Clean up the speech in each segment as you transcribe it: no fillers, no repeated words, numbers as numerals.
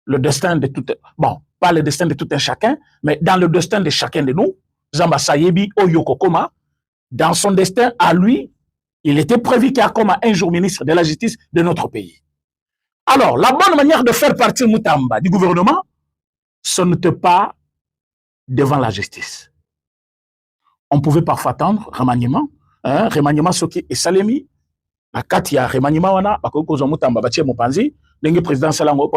le destin de tout, bon, pas le destin de tout un chacun, mais dans le destin de chacun de nous, Zamba Sayebi Oyokokoma, dans son destin à lui, il était prévu qu'il y a comme un jour ministre de la Justice de notre pays. Alors, la bonne manière de faire partir Moutamba du gouvernement, ce n'était pas devant la justice. On pouvait parfois attendre remaniement, remaniement Soki et Salemi, à Katia, remaniement wana, Bakoko Moutamba, Batie Mopanzi, le président Salango,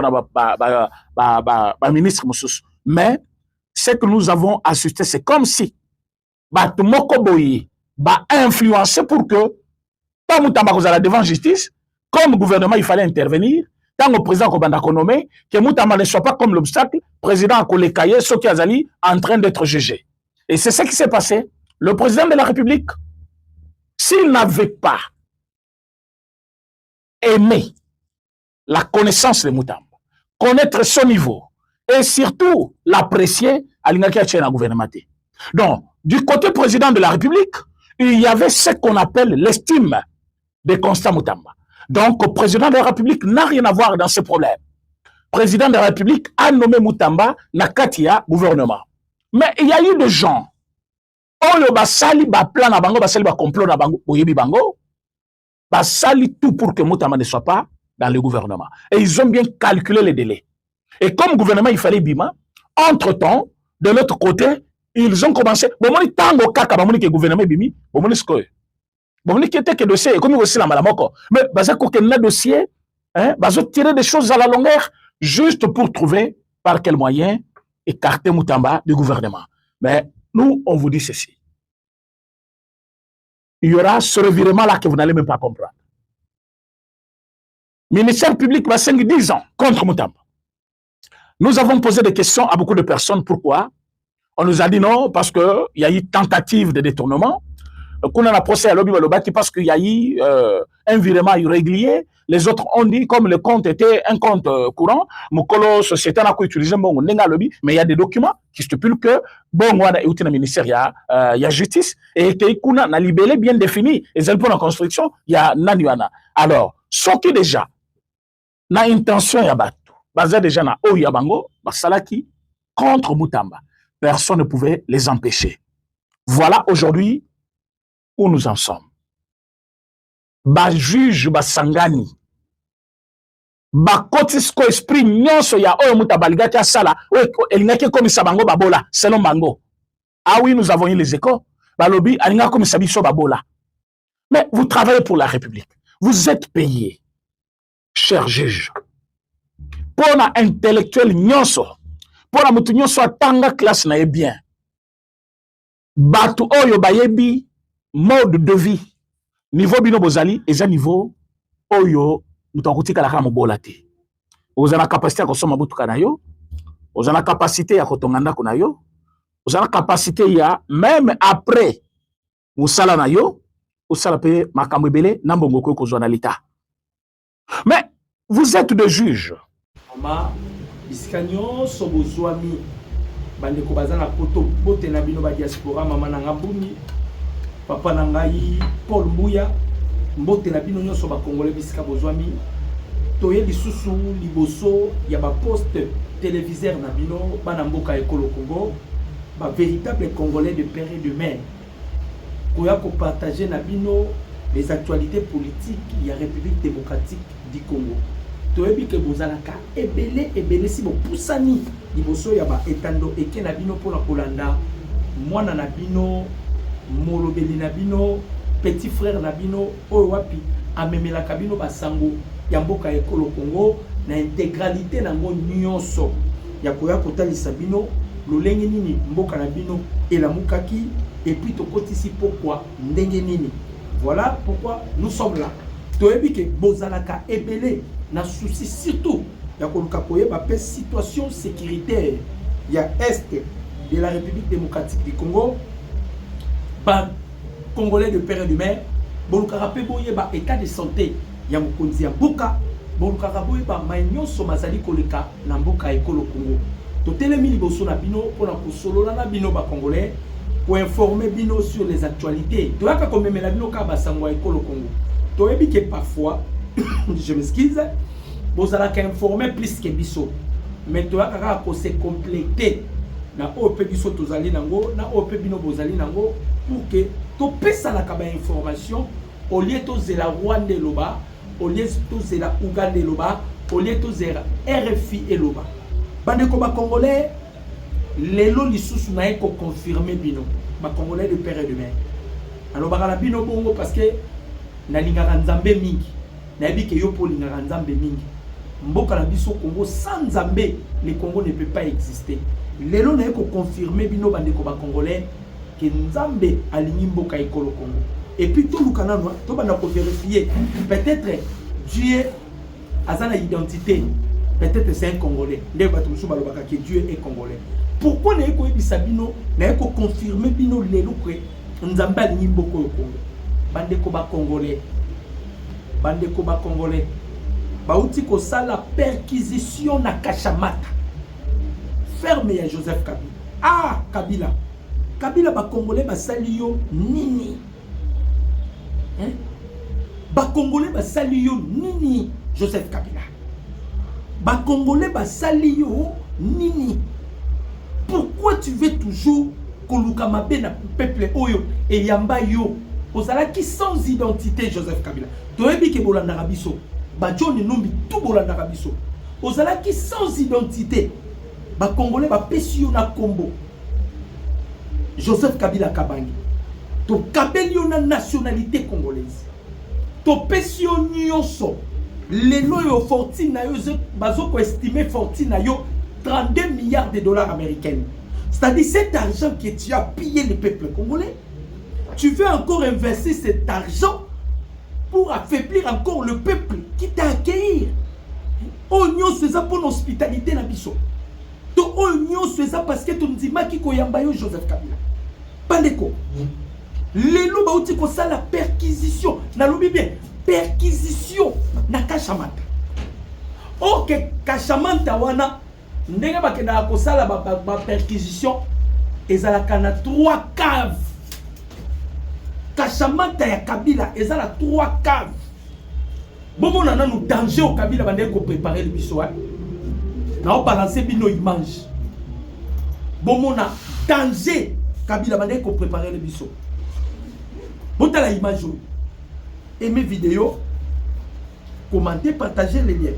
ministre Moussous. Mais ce que nous avons assisté, c'est comme si Batumoko Boyi va influencer pour que, tant Moutamba Kozala devant justice, comme gouvernement, il fallait intervenir. Tant le président Kobanda Konome, que Moutamba ne soit pas comme l'obstacle, président Kolekaye, Soki Azali, en train d'être jugé. Et c'est ce qui s'est passé. Le président de la République, s'il n'avait pas aimé la connaissance de Moutamba, connaître son niveau, et surtout l'apprécier, à l'ingénieur gouvernement. Donc, du côté président de la République, il y avait ce qu'on appelle l'estime de Constant Moutamba. Donc, le président de la République n'a rien à voir dans ce problème. Le président de la République a nommé Moutamba Nakatia gouvernement. Mais il y a eu des gens, Oyo basali ba plan na bango, basali ba complot na bango, oyebi bango, basali tout pour que Moutamba ne soit pas dans le gouvernement. Et ils ont bien calculé les délais. Et comme gouvernement, il fallait bima, entre-temps, de l'autre côté, ils ont commencé, bon, moi, tango kaka, bon, que gouvernement bimi, bon, moi, bon, qui était que dossier, comme aussi la malamoko. Mais, bazako que le dossier, bazo tirer des choses à la longueur, juste pour trouver par quel moyen écarter Moutamba du gouvernement. Mais nous, on vous dit ceci. Il y aura ce revirement-là que vous n'allez même pas comprendre. Ministère public va 5-10 ans contre Moutamba. Nous avons posé des questions à beaucoup de personnes. Pourquoi? On nous a dit non, parce qu'il y a eu tentative de détournement. Qu'on a procès à l'Obi Balobaki parce qu'il y a eu un virement irrégulier. Les autres ont dit, comme le compte était un compte courant, Mokolo Société n'a pas utilisé bon lobby, mais il y a des documents qui stipulent que bon, on a eu un ministère, il y a justice, et qu'il a libellé bien défini. Et pour la construction, il y a Nanuana. Alors, ce qui déjà, n'a intention ya batu, basé déjà na Oyabango, Basalaki, contre Moutamba. Personne ne pouvait les empêcher. Voilà aujourd'hui où nous en sommes. Ba juge ba sangani. Ba kotisko esprit nyonso ya oyo mutabaligati asala, elingaki komisa bango babola, selon bango. Ah oui, nous avons eu les échos. Ba lobby alinga komisa biso babola. Mais vous travaillez pour la République. Vous êtes payé, cher juge. Pour un intellectuel nyonso, pour un mutu nyonso atanga classe na bien. Batu oyo bayebi mode de vie. Niveau bino bozali, eza niveau oyo mutakutika la kama bola te. Ozana capacité ya kosoma butuka na yo, ozana capacité ya kotonganda kuna yo, ozana capacité ya même après musala na yo, osala pe makambo ebele na mbongo ko kozwa na lita. Mais vous êtes des juges. Mama biskanyo sobozwami bande ko bazana poto pote na bino ba diaspora mama na ngabuni papa na ngai Paul Mbuya mbote na bino nyonso ba congolais bisika bozwami toye lisusu liboso ya ba poste téléviseur na bino bana mboka ekolo Congo ba véritable congolais de père et de mère koya ko partager na bino les actualités politiques ya République démocratique du Congo. Toyebi ke bozalaka ebele si bo pusani liboso ya ba etando eke na bino pona kolanda mwana na bino molobeli na bino petit frère na bino oyo wapi amemelaka bino basango ya mboka ekolo Congo na intégralité nango nyonso ya koya kotalisa bino lolenge nini mboka na bino elamukaki et puis tokotisi pourquoi ndenge nini. Voilà pourquoi nous sommes là. Toyebi ke bozalaka ebele na souci surtout ya koluka koyeba pe situation sécuritaire ya est de la République démocratique du Congo ba congolais de père et de mère boluka pe boyeba état de santé ya mokonzi ya mboka boluka boyeba mainyoso mazali koleka na mboka ekolo Congo totelemi liboso na bino pona kosolola na bino ba congolais pour informer bino sur les actualités toyaka komemela bino ka basango ekolo Congo toyebi que parfois je m'excuse, vous allez informer plus que biso. mais toi kaka ko se compléter na ope biso tozali nango na ope bino bozali nango pour que to pesa la kaba information au lieu to zela Rwanda loba au lieu to zela Uganda loba au lieu to zela RFI loba bande ko ba congolais lelo lisusu na ko confirmer bino ba congolais de père et de mère alors ba la bino bongo parce que na lingaka nzambe mingi na yebi ke yo po lingaka nzambe mingi mboka na biso Congo sans nzambe le Congo ne peut pas exister lelo na ko confirmer bino bande ko ba congolais que nzambe alingi mboka ekolo Congo et puis tout lukana no to bana ko vérifier peut-être Dieu a sa identité peut-être c'est un congolais ndé ba tumushu balobaka que Dieu est congolais pourquoi na ko ebisa bino na ko confirmer bino lelo que nzambe alingi mboka yo Congo bande ko ba congolais bauti ko sala perquisition na Kashamata ferme ya Joseph Kabila Kabila ba congolais ba sali yo nini ba congolais ba sali yo nini Joseph Kabila ba congolais ba sali yo nini pourquoi tu veux toujours koluka mabe na peuple oyo et yamba yo ozala qui sans identité Joseph Kabila toyebi ke bolanda biso ba John Numbi tout bolanda biso ozala qui sans identité ba congolais ba pesi yo na kombo Joseph Kabila Kabangi to kabeli yo na nationalité congolaise to pesi yo nyonso lelo yo fortune na yo bazo ko estimer fortune na yo 32 milliards de dollars américains, c'est-à-dire cet argent que tu as pillé le peuple congolais. Tu veux encore investir cet argent pour affaiblir encore le peuple qui t'a accueilli. Oignon c'est ça pour l'hospitalité na biso. To oignon c'est ça parce que tu me dis maki ko yamba yo Joseph Kabila. Pandeko. Lelo ba uti ko ça la perquisition. Na lobi bien perquisition na Kashamata. OK Kashamata wana ndenge ba kenda ko ça la ba perquisition ezalaka na 3 caves. Kashamata ya Kabila ezala 3 caves. Bomo nana nous danger au Kabila bande ko préparer le biso na o balancer bino image. Bomo na danger Kabila bande ko préparer le biso. Bota la image. Aimez vidéo, commentez, partagez les liens.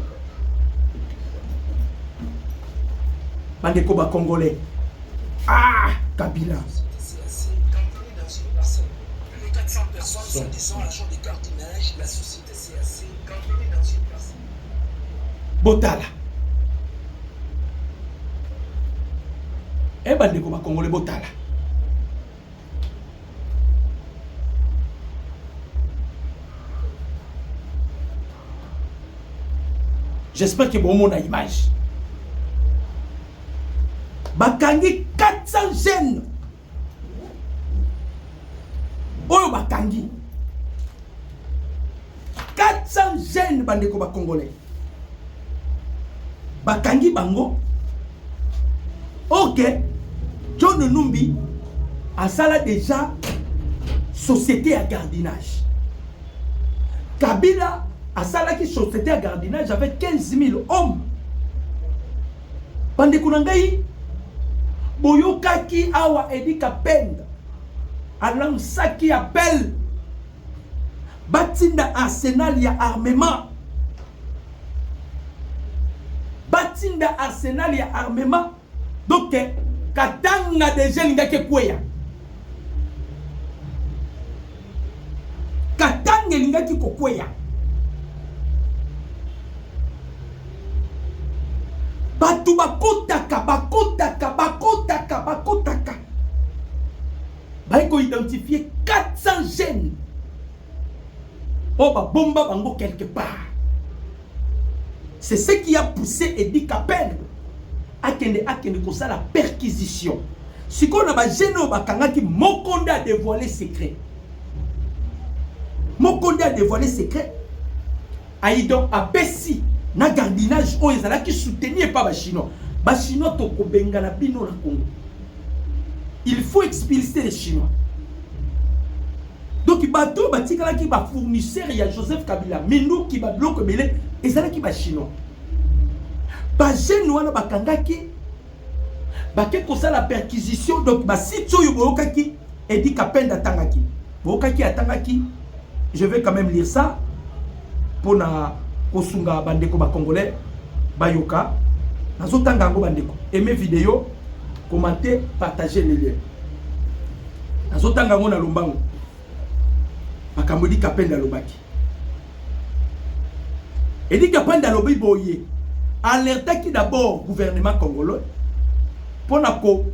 Bande ko ba congolais. Ah, Kabila. Personnes, soi-disant agent de cardinage, la société CAC, campagné dans une personne. Botala. Eh ben, on va congolais Botala. J'espère que bon a image. Bakangi 400 jeunes. Oyo bakangi 400 jeunes bandeko ba congolais bakangi bango. OK, John Numbi asala déjà société à gardinage. Kabila asala ki société à gardinage avec 15 000 hommes. Bandeko nangai boyokaki awa Edika Penda Alam Saki appelle Batinda Arsenal ya armement. Batinda Arsenal ya armement. Donc katanga de jeunes ngake kweya. Katanga lingaki kokweya. Batu bakotaka. Il faut identifier 400 jeunes. Oh, bah, bomba bango quelque part. C'est ce qui a poussé Edika Penda à kende ça la perquisition. Si qu'on a ba jeunes bakanga qui Mokonde a dévoilé secret. Mokonde a dévoilé secret. Aïdon a Bessi na gardinage o ezala qui soutenir pas ba chinois. Ba chinois to ko benga na bino na Congo. Il faut expulser les Chinois. Donc, bateau batikala qui va fournisseur il y a Joseph Kabila, mais nous qui va bloquer belé et ça là qui va chinois. ba jeune wana bakangaki bake kosa la perquisition donc ba site oyo boyokaki Edi Kapenda tangaki boyokaki atangaki. Je vais quand même lire ça pour na kosunga bandeko ba congolais bayoka nazotanga yango bandeko. Aimez vidéo, commentez, partagez les liens. Nazotanga yango na lombango makambo Edi Kapenda lobaki. Edi Kapenda lobi boye alertaki d'abord gouvernement congolais pour na ko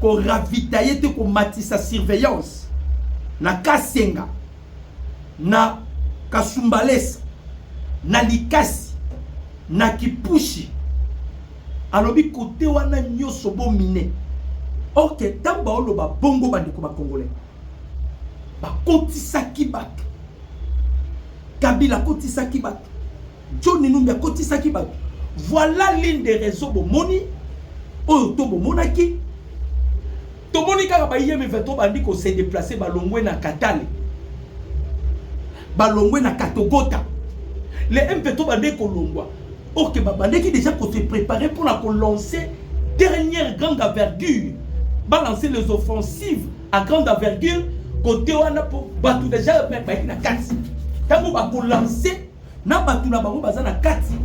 ravitailler te ko matisa surveillance na Kasenga na Kasumbalesa na Likasi na Kipushi alobi kote wana nyoso bo mine. Ok, tamba olo ba bongo bandeko ba congolais ba kotisaki bak Kabila kotisaki bak Johnny Numbi kotisaki bak. Voilà l'une des raisons bo moni oyo to bo monaki to moni kaka ba yeme veto bandi ko se déplacer balongwe na Katale balongwe na Katogota les M22 bandi ko longwa. Ok, bandi qui déjà ko se préparer pour la lancer dernière grande envergure, balancer les offensives à grande envergure côté wana pour batu déjà ba na kati tango ba ko lancer na batu na bango baza na kati.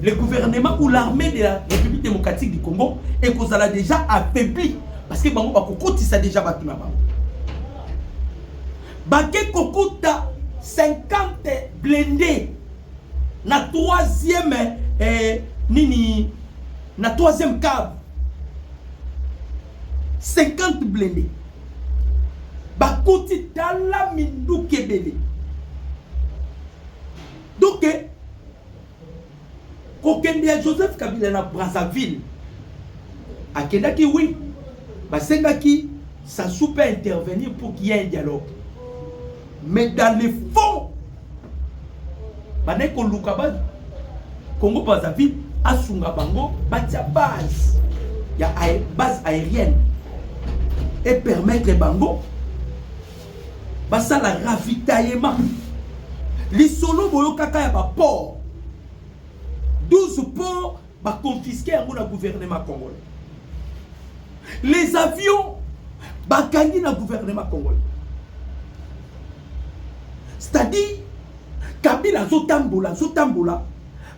Le gouvernement ou l'armée de la République démocratique du Congo est déjà affaibli parce que bango ba kokoti ça déjà batu na bango baké kokota 50 blindés na troisième na troisième cave 50 blindés bakoti tala mindu kebele. Donc kokende Joseph Kabila na Brazzaville akendaki oui basengaki ça peut intervenir pour qu'il y ait un dialogue, mais dans le fond baneko lukaba Congo Brazzaville asunga bango batia base ya base aérienne et permettre bango basa la ravitaillement lisolo boyo kaka ya ba port 12 ports va confisquer à mon gouvernement congolais. Les avions va gagner dans le gouvernement congolais. C'est-à-dire, Kabila Zotambola,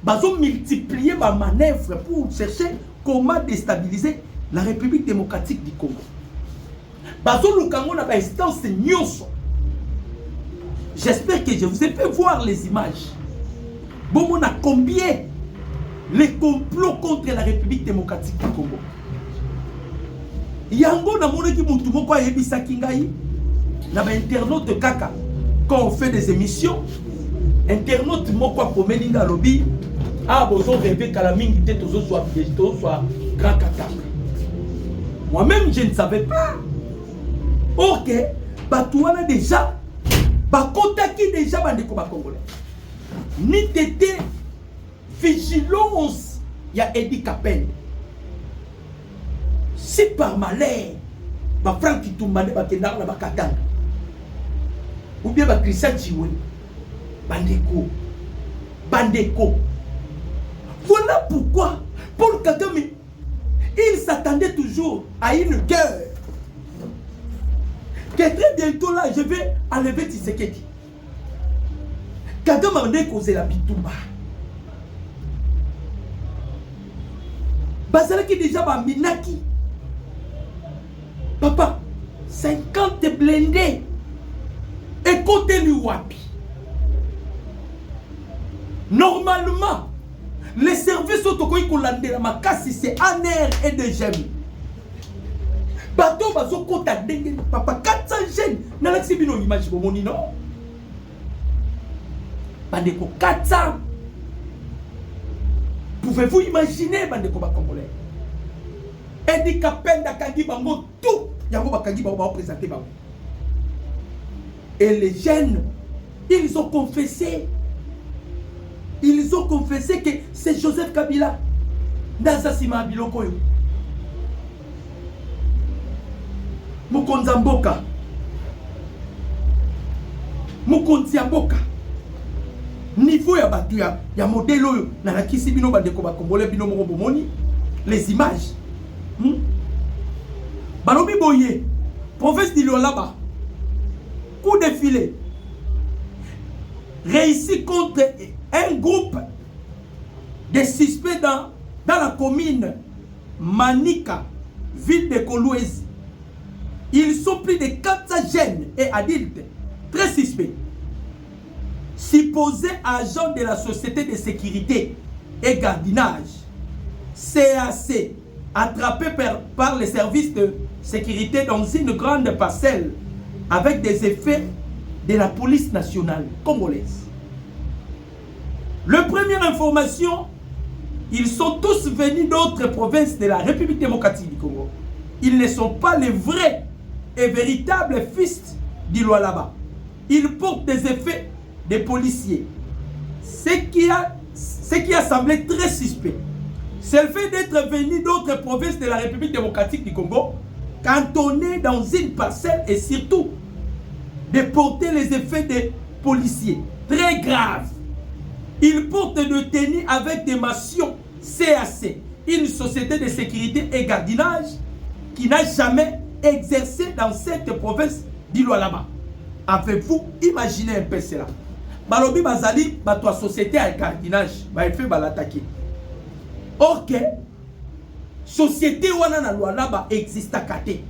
va multiplier ma manœuvre pour chercher comment déstabiliser la République démocratique du Congo. J'espère que je vous ai fait voir les images. Bon, on a combien les complots contre la République démocratique du Congo. Yango na mona ki mutu moko ayebisa kingai na ba internaute kaka quand on fait des émissions internaute moko akomelinga lobby ah bozo rêver kala mingi te tozo soit grand kaka. Moi-même je ne savais pas. OK, batouana déjà bakotaki déjà bandeko ba congolais. Ni tété vigilance, il y a Edi Kapenda. Si par malheur, ma Franck qui tombe dans la Bakatanga, ou bien ma Christian Chiwe, Bandeko. Voilà pourquoi Paul Kagame, il s'attendait toujours à une guerre. Que très bientôt là, je vais enlever Tshisekedi. Kagame a causé la bitumba. Bazalaki déjà ba minaki. Papa, 50 blindés. Écoutez-lui wapi. Normalement, les services autocoïs qu'on l'a dit, c'est un air et de gemmes. Bateau bazo kota dengue papa 400 jeunes. N'alaxi bino image bomoni non. Bandeko 400. Pouvez-vous imaginer bandeko ba congolais? Edi Kapenda kangi bango tout. Yango ba kangi ba présenter bango. Et les jeunes, ils ont confessé. Ils ont confessé que c'est Joseph Kabila. Nazasima biloko yo. Mukonza Mboka. niveau ya batu ya modèle oyo na lakisi bino bandeko ba congolais bino moko bomoni les images balobi boye province du Lualaba coup de filet réussi contre un groupe de suspects dans la commune Manika, ville de Kolwezi. Ils sont plus de 400 jeunes et adultes très suspects, supposés agents de la société de sécurité et gardiennage CAC, attrapés par les services de sécurité dans une grande parcelle avec des effets de la police nationale congolaise. La première information, ils sont tous venus d'autres provinces de la République démocratique du Congo. Ils ne sont pas les vrais et véritables fils du Lualaba. Ils portent des effets de policiers. Ce qui a semblé très suspect, c'est le fait d'être venus d'autres provinces de la République démocratique du Congo, cantonnés dans une parcelle et surtout de porter les effets des policiers. Très grave. Ils portent de tenue avec des mentions CAC, une société de sécurité et gardiennage qui n'a jamais exercé dans cette province du Lualaba. Avez-vous imaginé un peu cela? Balobi Bazali, bato société à gardiennage, ba fait l'attaquer. Or que société wana na Lualaba existe à kate.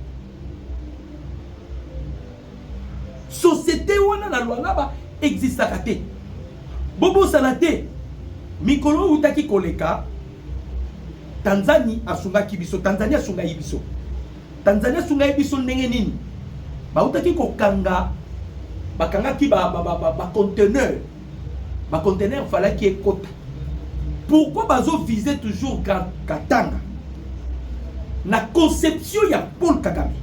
Société wana na Lualaba existe à kate. Bobo Sanate, Mikolo utaki koleka, Tanzanie asunga kibiso, Tanzania asunga ibiso. Tanzania asunga ibiso ndenge nini? Ba utaki kokanga, bakanga ki ba conteneur. Ba conteneur fallait qui ekota. Pourquoi bazo viser toujours Katanga? Na conception ya Paul Kagame.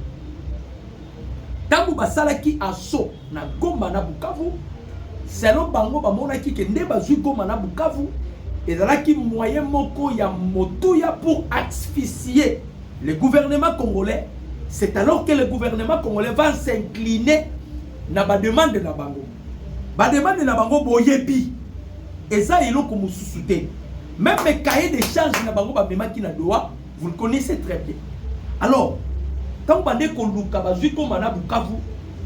Tangu basala ki aso na Goma na Bukavu, selon bango bamonaki ke nde bazui Goma na Bukavu, ezalaki moyen moko ya motuya pour asphyxier le gouvernement congolais. C'est alors que le gouvernement congolais va s'incliner na ba demande na bango. Ba demande na bango boyebi. Eza eloko mususu te. Même le cahier de charges na bango ba memaki na doa, vous le connaissez très bien. Alors, quand on dit qu'on luka bazui Goma na Bukavu,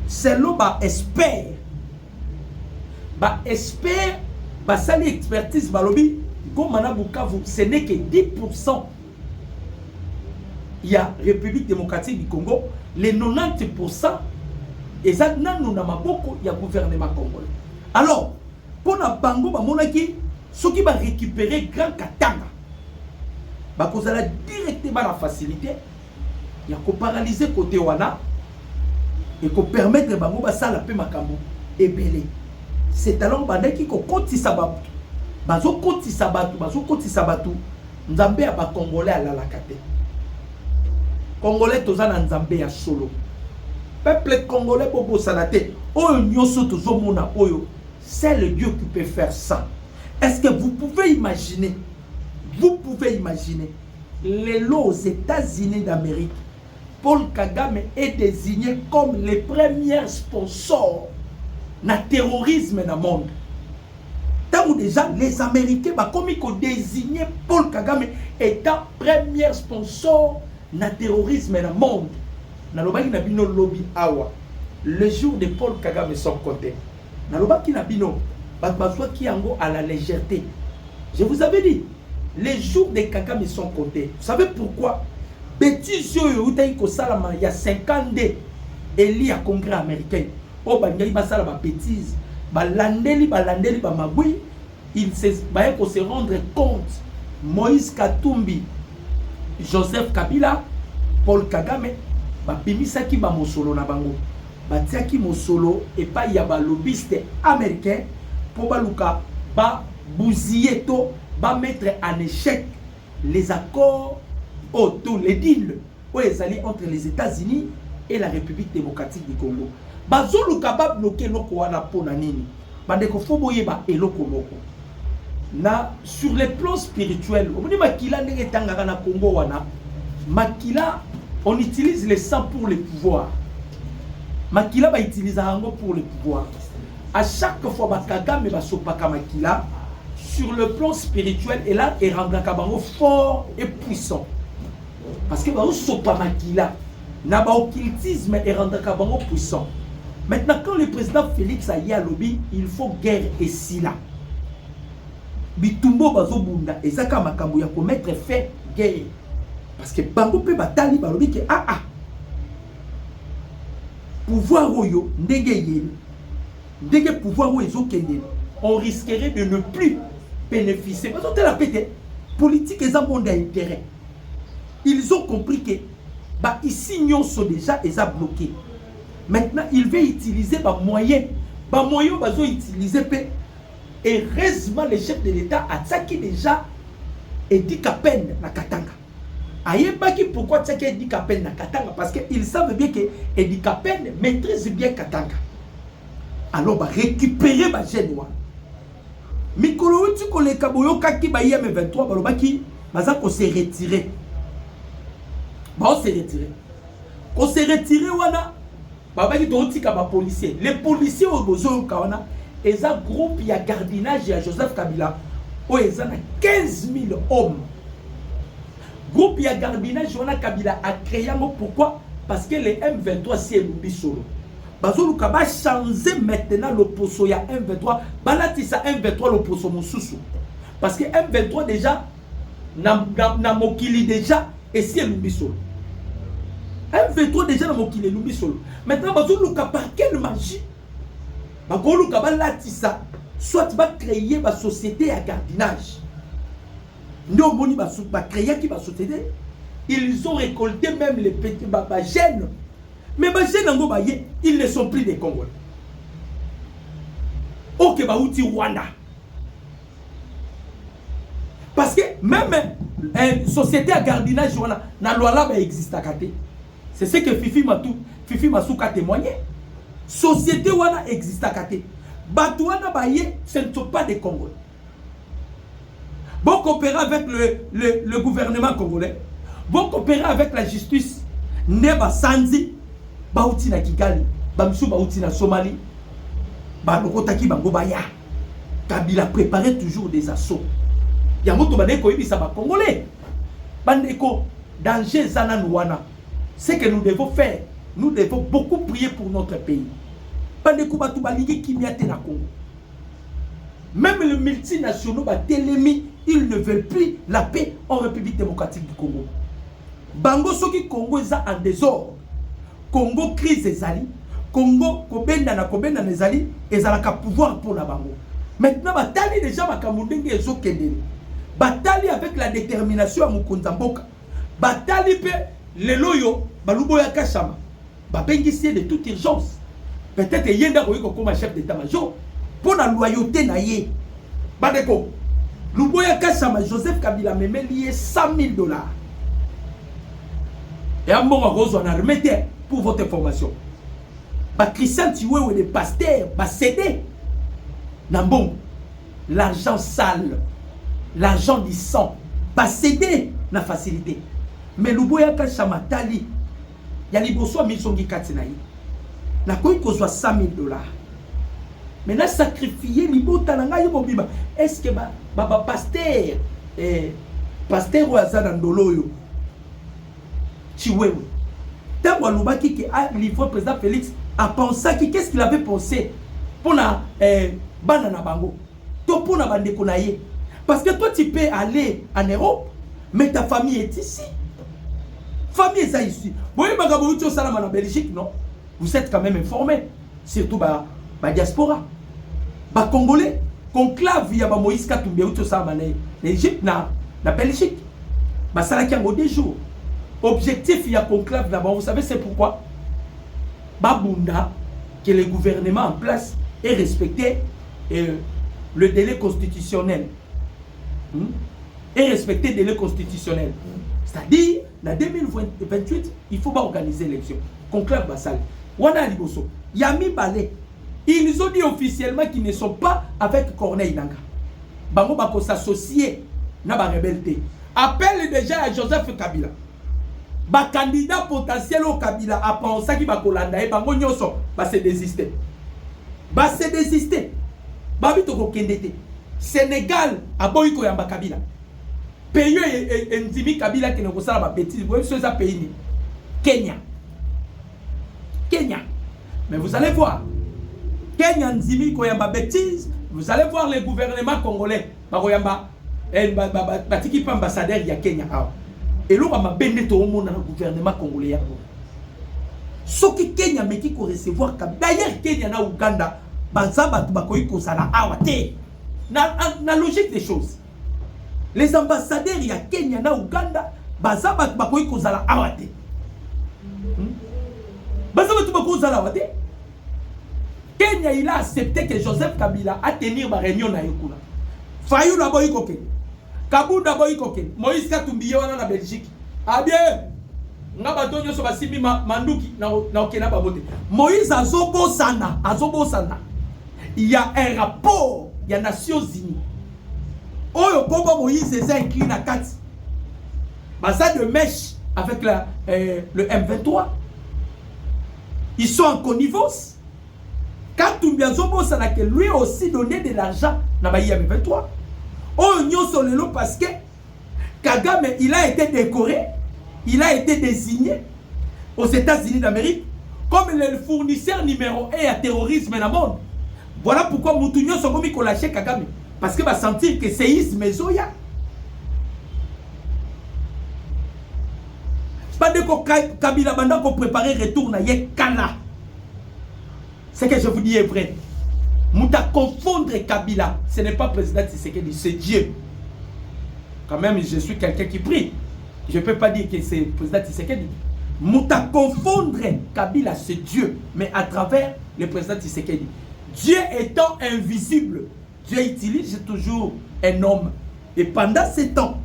selon ba expert basali expertise balobi Goma na Bukavu, ce n'est que 10%. Il y a République démocratique du Congo, les 90% et ça nanu na maboko il y a gouvernement congolais. Alors, pour na bango ba monaki ceux qui va récupérer Grand Katanga, ba kozala directement la facilité, il y a ko paralyser côté wana et ko permettre bango ba sala pe makambo ebele. C'est alors bandaki ko kotisa batu. Bazo kotisa batu. Nzambe ya ba congolais ala la kate. Congolais tozana nzambe ya solo. Peuple congolais bobo sanate. Oyo nyoso tozomona oyo. C'est le Dieu qui peut faire ça. Est-ce que vous pouvez imaginer? Vous pouvez imaginer les lots aux États-Unis d'Amérique. Paul Kagame est désigné comme le premier sponsor na terrorisme dans le monde. Tant déjà les Américains comme ils ont désigné Paul Kagame étant premier sponsor na terrorisme dans le monde. Na lobaki na bino lobby awa. Le jour de Paul Kagame sont comptés. Na lobaki na bino batbaswa ki yango à la légèreté. Je vous avais dit, les jours de Kagame sont comptés. Vous savez pourquoi? Bêtise yo utayi ko salama il y a 50 ans eli à congrès américain. Oh bangai basala ba bêtise, balandeli ba magui, il se rendre compte. Moïse Katumbi, Joseph Kabila, Paul Kagame, ba bimisaki ba mosolo na bango. Batiaki mosolo et pas ya ba lobbyiste américain pour baluka ba bousiller to ba mettre en échec les accords tous les deals entre les États-Unis et la République démocratique du Congo. Bazolu capable bloquer loko wana pona nini. Bandeko foboyeba eloko moko. Na sur le plan spirituel, on dit makila ndenge tangaka na Congo wana. Makila on utilise le sang pour le pouvoir. Makila ba utilise hango pour le pouvoir. à chaque fois Bakagame Basopaka Makila, sur le plan spirituel, et là, il rend Kabango fort et puissant. Parce que Basopa Makila, n'a pas occultisme et rend Kabango puissant. Maintenant, quand le président Félix a à lobby, il faut guerre et sila. Bitumbo Bazobunda, et Zaka Makambo ya commettre fait guerre. Parce que Bango peut batali balobi que pouvoir oyo ndenge yeli. Dès que pouvoir on risquerait de ne plus bénéficier. Parce que la politique est un monde d'intérêt. Ils ont compris que ici, nous sommes déjà bloqués. Maintenant, ils veulent utiliser des moyens. Des moyens qu'ils ont utilisés. Et heureusement, le chef de l'État a attaqué déjà Edi Kapende na Katanga. Ayebaki pourquoi attaquer Edi Kapende na Katanga? Parce qu'ils savent bien que Edi Kapende maîtrise bien Katanga. Alors, bah, récupérer ma gêne. Mikolo, tu connais Kaboyo Kaki Bayam 23, Balobaki, Bazak, on s'est retiré. Bah, on s'est retiré. On s'est retiré, Wana. Babaki, tu as policiers. Les policiers au Bozo Kawana, ils ont groupe, il y a gardinage, il y a Joseph Kabila, où ils ont 15 000 hommes. Groupe, il y a gardinage, on a Kabila a créé. Pourquoi? Parce que les M23, c'est Lumbi Solo. Bazoluka va changer maintenant le poso ya M23. Balatisa M23 le poso Moussousou. Parce que M23 déjà, na mokili déjà, et si elle Lumbi Solo. M23 déjà na mokili Lumbi Solo. Maintenant, Bazoluka par quelle magie? Bazoluka va latisa, soit va créer ma société à gardinage. Nous moni va créer qui va société. Ils ont récolté même les petits gènes. Mais ils ne sont plus des Congolais. Ok, Baouti Rwanda. Parce que même une société à gardinage, la loi là existe à côté. C'est ce que Fifi Masuka a témoigné. Société Wana existe à côté. Batouana Baye, ce ne sont pas des Congolais. Bon coopérer avec le gouvernement congolais. Bon coopérer avec la justice. Neba Sanzi. Bauti na Kigali, Bamsou Bauti na Somalie, Balokotaki Bangobaya. Kabila préparait toujours des assauts. Yamoto Baneko Ibisa Congolais. Bandeko, danger Zananouana. Ce que nous devons faire, nous devons beaucoup prier pour notre pays. Bandeko Batubaligi Kimiate na Congo. Même les multinationaux, Télémi, ils ne veulent plus la paix en République démocratique du Congo. Bango Soki Congo est en désordre. Congo crise ezali, Congo kobenda na ezali, ezalaka pouvoir pour la bango. Maintenant batali déjà makamundenge ezokendele. Batali avec la détermination à Mukonza Mboka. Batali pe leloyo balubo ya kashama. Babengisi de toute urgence. Peut-être yenda koyiko comme chef d'état-major pour la loyauté na ye. Badeko. Lubo ya kashama Joseph Kabila meme lié $100,000. Et à mon rose on a remetté pour votre information. Christian Tiwe ou les pasteurs va céder. Nambon, l'argent sale, l'argent du sang, va céder la facilité. Mais l'Uboya Kachamatali, il y a les bourgeois Milsongi Katsinaï. Na quoi qu'on soit $100,000. Maintenant, sacrifier l'Ibo Tananga Yobiba. Est-ce que pasteur, pasteur ou Azanandoloyo, Tiwe, tant que le président Félix a pensé qu'est-ce qu'il avait pensé pour la banana bango, pour la bande konaye. Parce que toi tu peux aller en Europe, mais ta famille est ici. Famille est ici. Vous voyez Bagabo Ucho Salama en Belgique, non? Vous êtes quand même informés, surtout la diaspora. Les Congolais, conclave via Moïse Katumbi Ucho Salama en Égypte, na Belgique. Ça qui a des jours. Objectif, il y a conclave d'abord. Vous savez, c'est pourquoi Babunda, que le gouvernement en place ait respecté le délai constitutionnel. Et respecter le délai constitutionnel. C'est-à-dire, en 2028, il faut pas organiser l'élection. Conclave Bassal. Wana Liboso. Yami Balé. Ils ont dit officiellement qu'ils ne sont pas avec Corneille Nanga. Bango Bako s'associer na ba rebelle. Appelle déjà à Joseph Kabila. Ba candidat potentiel au Kabila a pensé qu'il va colanda et bango nyoso va se désister. Ba se désister. Ba bito ko kendete. Sénégal a boy ko yamba Kabila. Pays et ndimi Kabila qui ne kosala ba bêtise. Vous savez ça pays ni. Kenya. Kenya. Mais vous allez voir. Kenya ndimi ko yamba bêtise. Vous allez voir les gouvernements congolais. Ba ko yamba batiki pa ambassadeur ya Kenya. Et là ma bende to monde dans le gouvernement congolais. Ce qui Kenya mais qui ko recevoir Kabila. D'ailleurs Kenya na Uganda bazaba tubakoyi ko sala awate. Na logique des choses. Les ambassadeurs il y a Kenya na Uganda bazaba tubakoyi ko sala awate. Bazaba tubakoyi ko sala awate. Kenya il a accepté que Joseph Kabila a tenir ma réunion na yekuna. Fayou na boyi koke. Kabunda boyi koke. Moïse Katumbi wana na Belgique. Ah bien. Nga batonyo so basimi manduki na okena babote. Moïse azobosana. Il y a un rapport, il y a Nations Unies. Oyo Kobo Moïse est incliné à 4. Ça de mèche avec le M23. Ils sont en connivence. Katumbi azobosana que lui aussi donné de l'argent na ba M23. Oyo nyoso lelo parce que Kagame il a été décoré, il a été désigné aux États-Unis d'Amérique comme le fournisseur numéro 1 à terrorisme dans le monde. Voilà pourquoi Moutounio Sogomi ko lâché Kagame. Parce que va sentir que séisme Zoya. Pas de Kabila Banda pour préparer retour na Yekana. Ce que je vous dis est vrai. Mouta confondre Kabila. Ce n'est pas président Tshisekedi, c'est Dieu. Quand même, je suis quelqu'un qui prie. Je ne peux pas dire que c'est président Tshisekedi. Mouta confondre Kabila, c'est Dieu. Mais à travers le président Tshisekedi. Dieu étant invisible, Dieu utilise toujours un homme. Et pendant ce temps,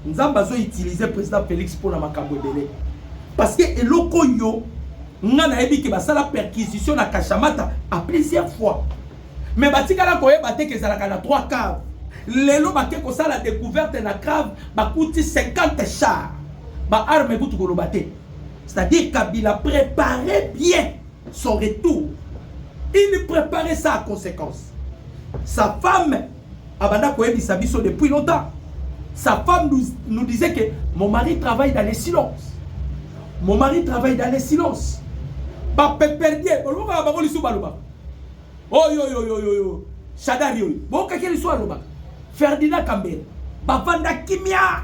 nous avons utilisé le président Félix pour la Makambo Dele. Parce que Elokoyo, nous avons dit que la perquisition à Kachamata à plusieurs fois. Mais Batikala Koye Bate que ça a 3 caves. Lelo Bate que ça la découverte de la cave, bah coûte 50 chars. Bah arme bout de Bate. C'est-à-dire Kabila préparait bien son retour. Il préparait ça à conséquence. Sa femme, Abanda Koye Sabiso depuis longtemps. Sa femme nous disait que mon mari travaille dans les silences. Mon mari travaille dans les silences. Bah perdier, oh yo, Shadari yo. Bon kakeli soit loba. Ferdinand Kambere. Bah Vanda Kimia.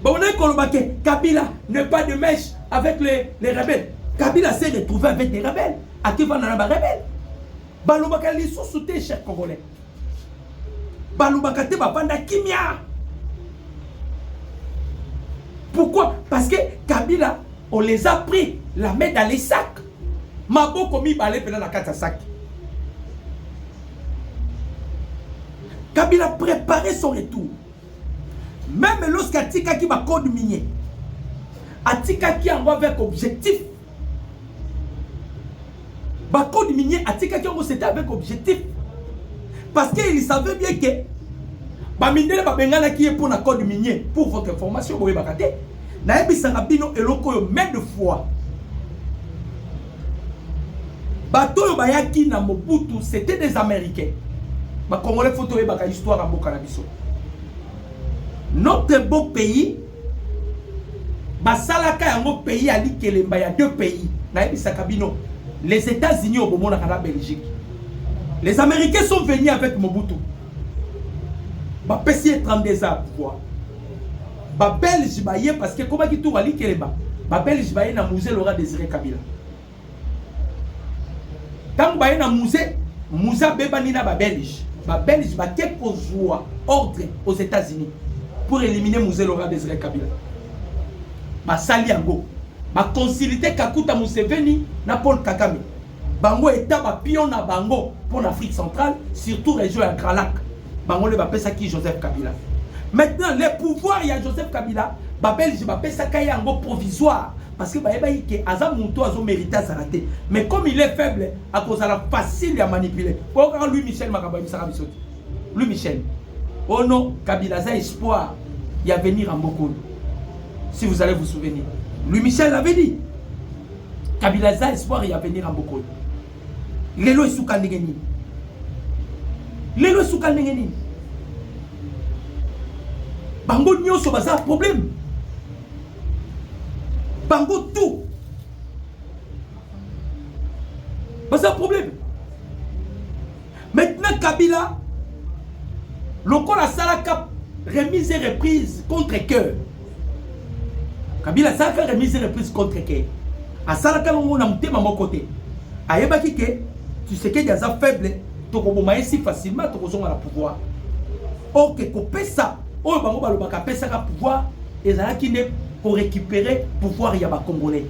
Bon on est kolobake. Kabila n'est pas de mèche avec les rebelles. Kabila s'est retrouvé avec des rebelles. À qui va dans la rebelle? Balobaka li sous-souté, chers Congolais. Balobaka te Vanda Kimia. Pourquoi? Parce que Kabila, on les a pris la main dans les sacs. Mabo komi balé pendant la 4 sacs. Kabila préparait son retour. Même lorsqu'Atika qui va code minier, Atika qui envoie avec objectif. Bah code minier, Atika qui envoie c'était avec objectif. Parce qu'il savait bien que bah mindele ba bengana qui est pour la code minier. Pour votre information, vous voyez bakate. Na ebi sarabino eloko yo main de foi. Bato bayaki na Mobutu, c'était des Américains. Ma Congolais photo et baka histoire à Bokanabiso. Notre beau pays, Basalaka yango pays ali Kelemba, il y a 2 pays. Na ebisa kabino, les États-Unis au moment de la Belgique. Les Américains sont venus avec Mobutu. Ba pesi 32 ans pouvoir. Ba Belge baye parce que comment qui tout ali Kelemba. Ba Belge baye na musée Laurent Désiré Kabila. Quand vous avez un musée, Moussa Bebanina ba Belge. Ba Belge ba quelques jours ordre aux États-Unis pour éliminer Moussa Laurent Désiré Kabila. Ba Saliango. Ba concilité Kakuta Museveni na Paul Kagame. Bango état ba pion na bango pour l'Afrique centrale, surtout région à Grand Lac. Bango le ba pesa qui Joseph Kabila. Maintenant les pouvoirs il y a Joseph Kabila, ba Belge ba pesa kayango provisoire. Parce que Azam Mouto a mérité à s'arrêter. Mais comme il est faible, à cause de la facile à manipuler. Pourquoi lui Michel Makaba Misarabisoti? Lui Michel. Oh non, Kabila a espoir. Il y a venir en beaucoup. Si vous allez vous souvenir. Lui Michel l'avait dit. Kabila a espoir, il y a venir en beaucoup. lelo esuka ndenge nini lelo esuka ndenge nini bango nyonso baza problème bango tout baza problème maintenant Kabila lokola salaka remise et reprise contre cœur Kabila salaka remise et reprise contre cœur asalaka longo na mutema moko te ayebaki ke tu sais que yaza faible tokoboma si facilement tokozonga na pouvoir ok kopesa oyo bango balobaka pesaka pouvoir ezalaki ne pour récupérer pouvoir ya ba congolais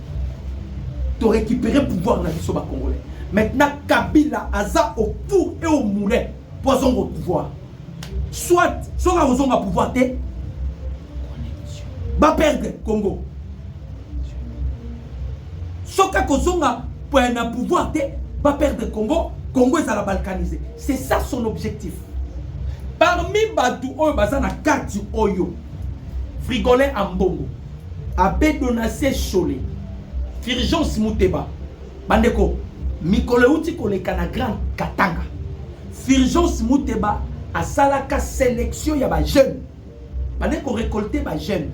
to récupérer pouvoir na biso ba congolais maintenant Kabila aza au four et au moulin pour son pouvoir soit soit ozonga pouvoir te ba perdre Congo soka kozonga pour un pouvoir te va perdre Congo, Congo est à la balkanisé. C'est ça son objectif. Parmi Batou Oyo Bazana Kati Oyo, Frigolin Ambongo, Abbé Donacé Cholé, Firgence Mouteba, Bandeko, Mikoleuti Kolekana Grand Katanga, Firgence Mouteba, à Salaka sélection y a ba jeune. Bandeko récolter ba jeune.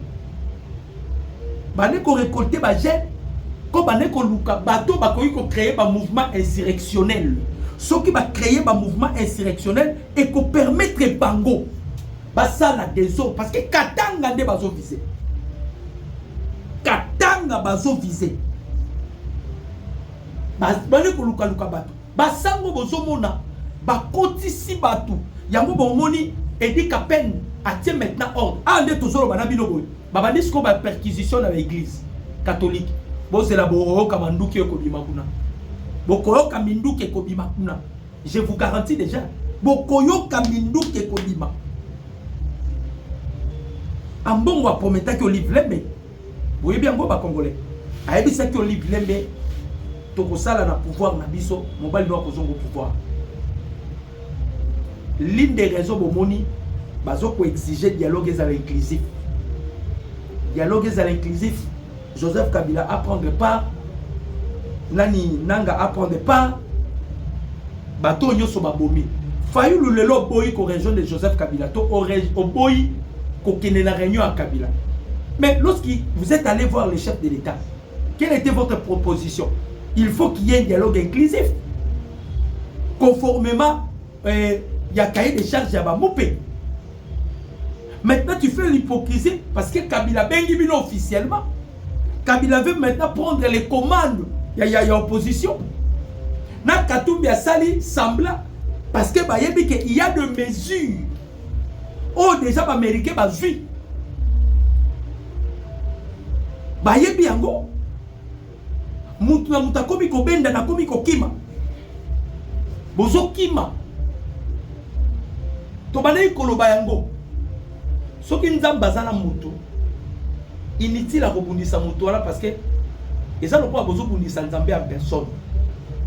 Bandeko récolter ba jeune. Comme on luka bateau créer un mouvement insurrectionnel. Ce qui va créer un mouvement insurrectionnel et qu'on permettre bango basala des autres parce que Katanga ne bazo visé. Katanga bazo visé. Bane ko luka bateau. Basango bozo mona ba kotisi bateau. Yango bomoni edi kapen atie maintenant ordre. Ande tozolo bana bino boy. Baba disko ba perquisition dans l'église catholique. C'est la boroka manduki ekobima kuna. Bokoyoka minduki ekobima kuna. Je vous garantis déjà. Bokoyoka minduki ekobima. Ambongo a prometa que Olive Lembe. Vous voyez bien ngo ba congolais. Ayebisa que Olive Lembe tokosala na pouvoir na biso, mobali no kozongo pouvoir. L'une des raisons bomoni bazo ko exiger dialogue à l'inclusif. Dialogue à l'inclusif. Joseph Kabila à prendre part, Nani Nanga à prendre part, bateau nyoso babomi. Fayulu lelo boy ko région de Joseph Kabila, to au boy ko kene la réunion à Kabila. Mais lorsque vous êtes allé voir les chefs de l'État, quelle était votre proposition? Il faut qu'il y ait un dialogue inclusif. Conformément, il y a cahier des charges à Bamoupé. Maintenant, tu fais l'hypocrisie parce que Kabila bengi bino officiellement. Kabila veut maintenant prendre les commandes. Il y a opposition. Na Katumbi a sali semblant parce que il y a des mesures. Oh déjà américain ba zui. Bayebi yango. Mutu na mutakomi ko benda na komi ko kima. Bozo kima. To banayi koloba yango. Soki nzamba zana mutu. Inutile à rebondir moto là parce que et ça ne peut pas rebondir Nzambe en personne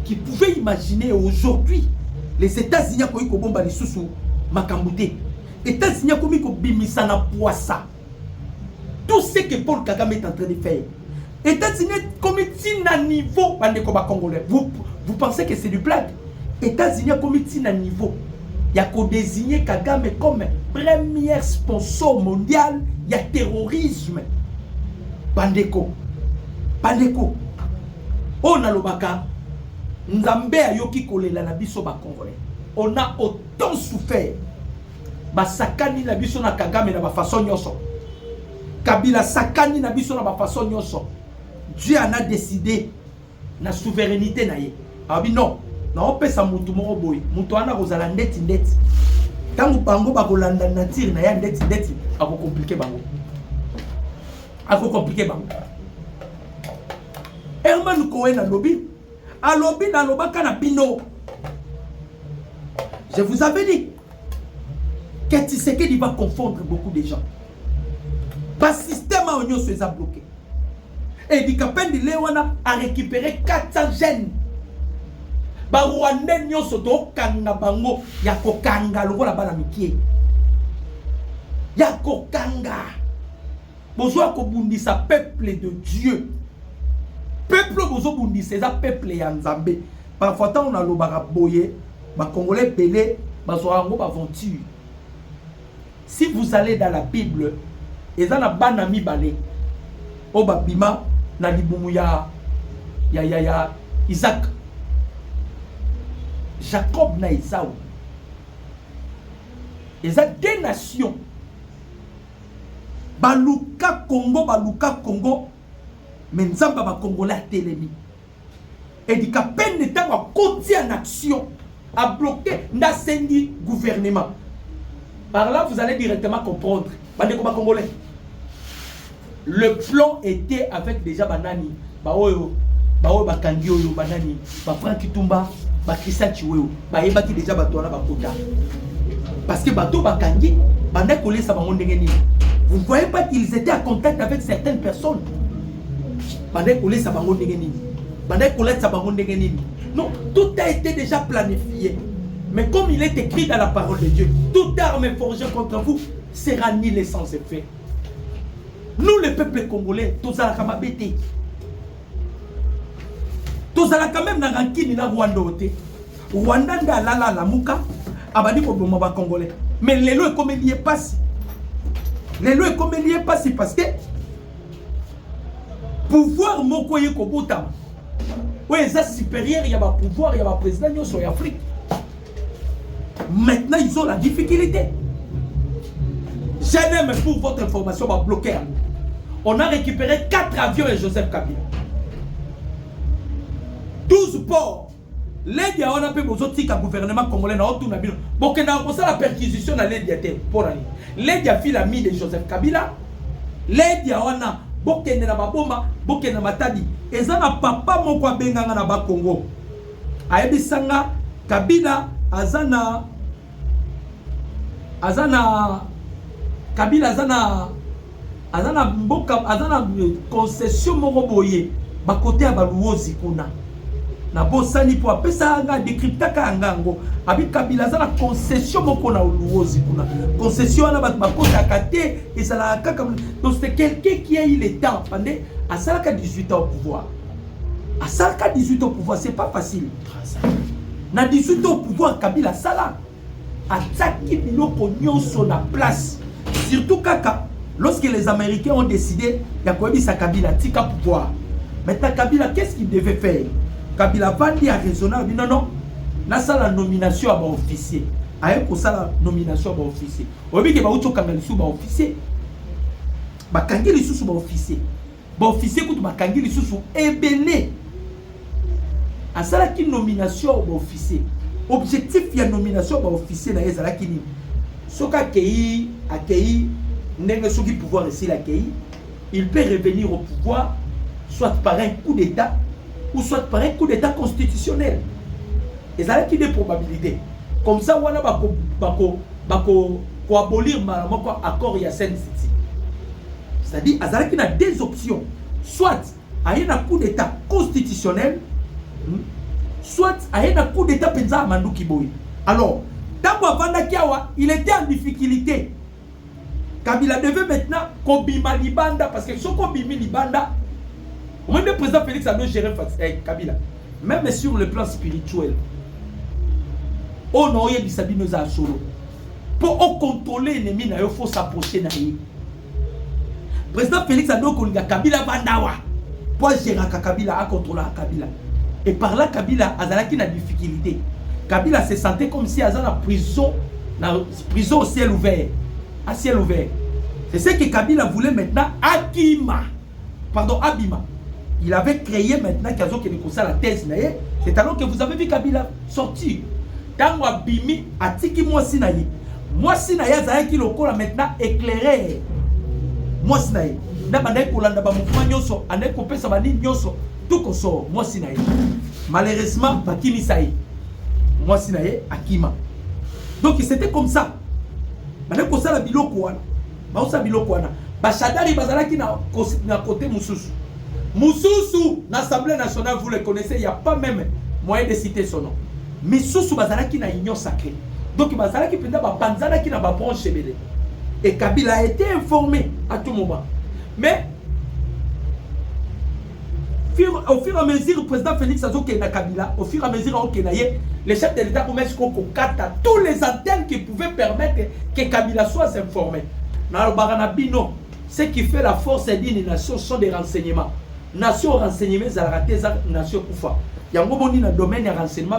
qui pouvait imaginer aujourd'hui les États-Unis qui ont bomba les sous makambouté États-Unis qui ont bimisa na poissa tout ce que Paul Kagame est en train de faire États-Unis comme un niveau bande comme congolais vous pensez que c'est du blague États-Unis comme un niveau il y a qu'au désigner Kagame comme premier sponsor mondial il y a terrorisme Bandeko. On a l'obaka. Nzambe ayoki kolela na biso ba congolais. On a autant souffert. Ba sakani na biso na Kagame na ba façon nyoso. Kabila sakani na biso na ba façon nyoso. Dieu en a décidé na souveraineté na ye. Abi non. Na opesa mutu moko boy. Mutu ana kozala ndeti. Tangu bango ba kolanda nature na ya ndeti ako compliqué bango. Ako compliqué bango. Herman Cohen a lobby na lobaka na bino. Je vous avais dit que Tshisekedi va confondre beaucoup de gens. Pas système à oignon se a bloqué. Et du capin de Léwana a récupéré 400 jeunes. Ba Rwanda nyonso to kanga bango ya kokanga lokola bana mikie. Ya kokanga. Bonjour kobundisa peuple de Dieu. Peuple bozo bundisa za peuple ya Nzambe. parfois tant on a l'obara boye, ba Congolais belé, ba zorango ba aventure. Si vous allez dans la Bible, et dans la banami balé, au babima na libumu ya Isaac, Jacob na Esaü. Et ça des nations. Baluka Congo, mais Nzamba ba Congolais télémi. Et dit qu'à peine de temps à côté en action, à bloquer Nasendi gouvernement. Par là, vous allez directement comprendre. Bandeko Congolais. Le plan était avec déjà Banani, Baoyo, Bakangi Oyo, Banani, Franck Kitumba, Christian Chiweo, Baebaki déjà Batouana Bakota. Parce que Bato Bakangi, Banakole Sabangondengeni. Vous ne voyez pas qu'ils étaient en contact avec certaines personnes. Banakole Sabangondengeni. Banakole Sabangondengeni. Non, tout a été déjà planifié. Mais comme il est écrit dans la parole de Dieu, toute arme forgée contre vous sera annihilée sans effet. Nous, le peuple congolais, tous à la Kamabete, tous à la Kamem Narankini na Rwanda ote. Rwanda nda lala la muka, abadi ko bomba congolais. Mais les lois comme il y est passé. Les lois comme il y est passé parce que pouvoir mokoye ko botama. Ouais, ça supérieur, il y a pas pouvoir, il y a pas président yo sur Afrique. Maintenant, ils ont la difficulté. Je n'aime pour votre information, va bloquer. On a récupéré 4 avions et Joseph Kabila. 12 ports. L'aide on a fait besoin de gouvernement congolais dans tout le monde. Bon, que dans la perquisition dans l'aide était pour aller. L'aide a fait l'ami de Joseph Kabila. L'aide on a bokene na baboma, bokene na matadi. Et ça na papa mon kwa benganga na ba Congo. Ayebi sanga Kabila azana Kabila azana mboka azana concession moko boye ba côté ya baluozi kuna na bosani po apesa nga décryptaka ngango abi Kabila azana concession moko na luozi kuna concession na ba kota kate et ça la kaka. Donc c'est quelqu'un qui a eu le temps pendant à salaka 18 ans au pouvoir. À salaka 18 ans au pouvoir, c'est pas facile. Na 18 ans au pouvoir Kabila sala attaque biloko nyonso na place. Surtout kaka lorsque les Américains ont décidé Yakobi Kabila tika pouvoir. Maintenant Kabila qu'est-ce qu'il devait faire? Kabila vandi a raisonné, non non, na ça la nomination à ba officier. Aye ko ça la nomination à ba officier. Obi ke ba uto kangali su ba officier. Ba kangeli su ba officier. Ba officier ko ba kangeli su ebele. A ça la ki nomination ba officier. Objectif ya nomination ba officier na ezala kini. Soka kei akei ndenge soki pouvoir ici la kei, il peut revenir au pouvoir soit par un coup d'état ou soit par un coup d'état constitutionnel. Et ça a qui des probabilités. Comme ça on a bako abolir malamu accord ya Sen City. C'est-à-dire azala qui a deux options. Soit à un coup d'état constitutionnel, soit à un coup d'état penza Mandu Kiboy. Alors, Tambo Vanda Kiawa, il était en difficulté. Kabila devait maintenant Kobima Libanda, parce que si Kobimi Libanda, même le président Félix a géré Kabila, même sur le plan spirituel, on a eu des sabines à solo. Pour contrôler l'ennemi, il faut s'approcher de lui. Le président Félix a dit Kabila Bandawa, pour gérer Kabila, à contrôler Kabila. Et par là, Kabila a une difficulté. Kabila se sentait comme si il avait une prison au ciel ouvert. À ciel ouvert. C'est ce que Kabila voulait maintenant. Abima. Il avait créé maintenant la thèse. C'est alors que vous avez vu Kabila sortir. Dans Abimi, Atiki Mwasinaï. Mwasinaï a qui le corps maintenant éclairé. Mwasinaï. Malheureusement, Bakini Saï. Mwasinaï, Akima. Donc c'était comme ça. Maintenant, ça la biloko wana. Ba usa biloko wana. Bachadari bazalaki na côté Moussousou. Moussousou, l'Assemblée nationale, vous le connaissez, il n'y a pas même moyen de citer son nom. Moussousou bazalaki na union sacrée. Donc bazalaki penda ba panzana ki na ba branche belé. Et Kabila a été informé à tout moment. Mais au fur et à mesure, le président Félix Azoke na Kabila, au fur et à mesure, les chefs de l'État commencent à tous les antennes qui pouvaient permettre que Kabila soit informé. Dans le Baranabino, ce qui fait la force d'une nation sont des renseignements. Nation renseignements, ça a raté ça, nation Koufa. Il y a un moment dans le domaine des renseignements,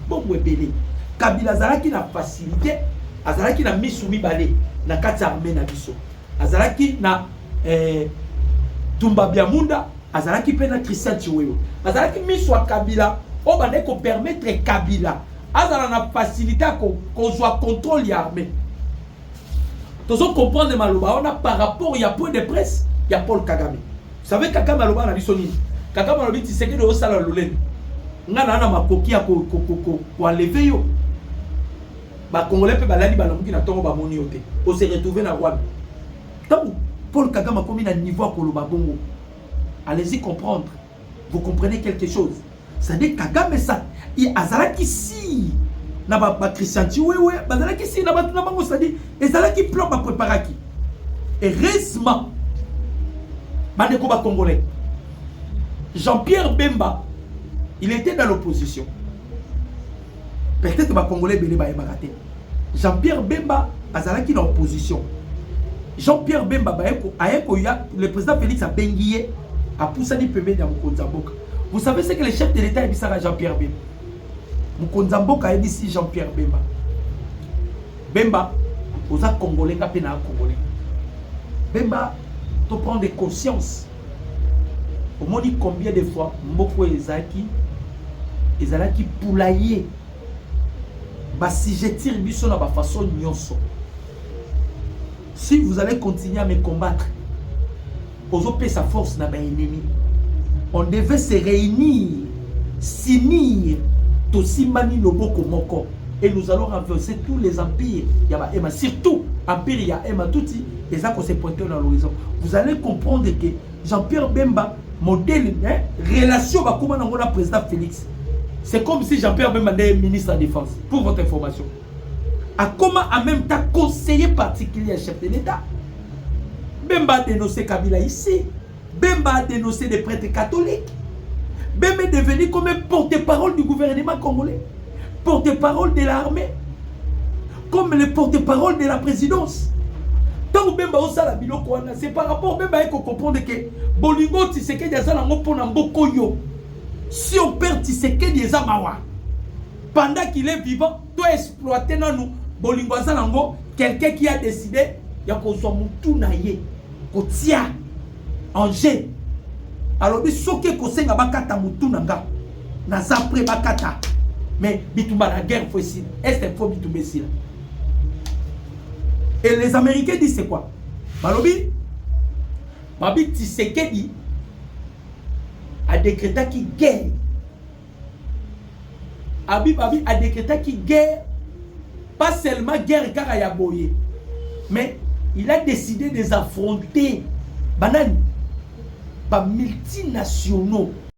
bon belé. Kabila Zaraki na facilité, Azaraki na misumi balé, na kati armée na biso. Azaraki na Tumba Biamunda, Azaraki pe na Christian Chiwewe. Azaraki miswa Kabila, on va ko permettre Kabila. Azara na facilité qu'on soit contrôle l'armée. Tous on comprend de Maloba, on a par rapport, il y a point de presse, il y a Paul Kagame. Vous savez Kagame Maloba na biso nini? Kagame Maloba ti seke de osala lolene. Ngana na makoki ya ko enlever yo. Ba Congolais pe balali ba namuki na tongo ba moni yote. On se retrouver na Rwanda. Tant Paul Kagame a commis un niveau à Koloba Bongo. Allez-y comprendre. Vous comprenez quelque chose. C'est-à-dire Kagame ça, il azalaki si na ba Christian Chiwewe, bazalaki si na ba bango, c'est-à-dire ezalaki plan ba préparaki. Heureusement bandeko ba Congolais. Jean-Pierre Bemba, il était dans l'opposition. Peut-être que ba Congolais belé ba ebakate. Jean-Pierre Bemba azalaki dans l'opposition. Jean-Pierre Bemba le président Félix a benguié a poussé les pembe dans Mukonzamboka. Vous savez ce que le chef de l'État a dit ça à Jean-Pierre Bemba. Mukonzamboka a dit si Jean-Pierre Bemba. Bemba, aux Congolais, Congolais. Bemba, tu prends des consciences. Au moins dit combien de fois Mboko Ezaki poulailler. Si je tire biso na ba façon nyonso. Si vous allez continuer à me combattre, aux sa force n'a pas ennemi. On devait se réunir, s'unir, Tosimani Loboko Moko. Et nous allons renverser tous les empires. Yaba, surtout, empire Yama Touti, et ça qu'on s'est pointé dans l'horizon. Vous allez comprendre que Jean-Pierre Bemba, modèle, relation avec le président Félix. C'est comme si Jean-Pierre Bemba était ministre de la Défense, pour votre information. À comment en même temps conseiller particulier à chef de l'État. Bemba a dénoncé Kabila ici. Bemba a dénoncé des prêtres catholiques. Bemba est devenu comme un porte-parole du gouvernement congolais. Porte-parole de l'armée. Comme le porte-parole de la présidence. Tant que Bemba a la biloko, c'est par rapport à Bemba qu'on comprend que Bolingo Tshisekedi a la mopona mbokoyo. Si on perd Tshisekedi a mawa. Pendant qu'il est vivant, tu as exploité nous. Bolingo Zalango, quelqu'un qui a décidé, il y a qu'on soit moutou naïe, qu'on tient en jet. Alors, il faut que qu'on s'enga bakata moutou nanga, naza pré bakata. Mais bitumba la guerre faut ici. Est-ce qu'il faut bitumba ici? Et les Américains disent c'est quoi? Balobi, Babi Tshisekedi a décrété qu'il guerre. Abi a décrété qu'il guerre. Pas seulement guerre car il a boyé, mais il a décidé de les affronter. Banane, pas multinationaux.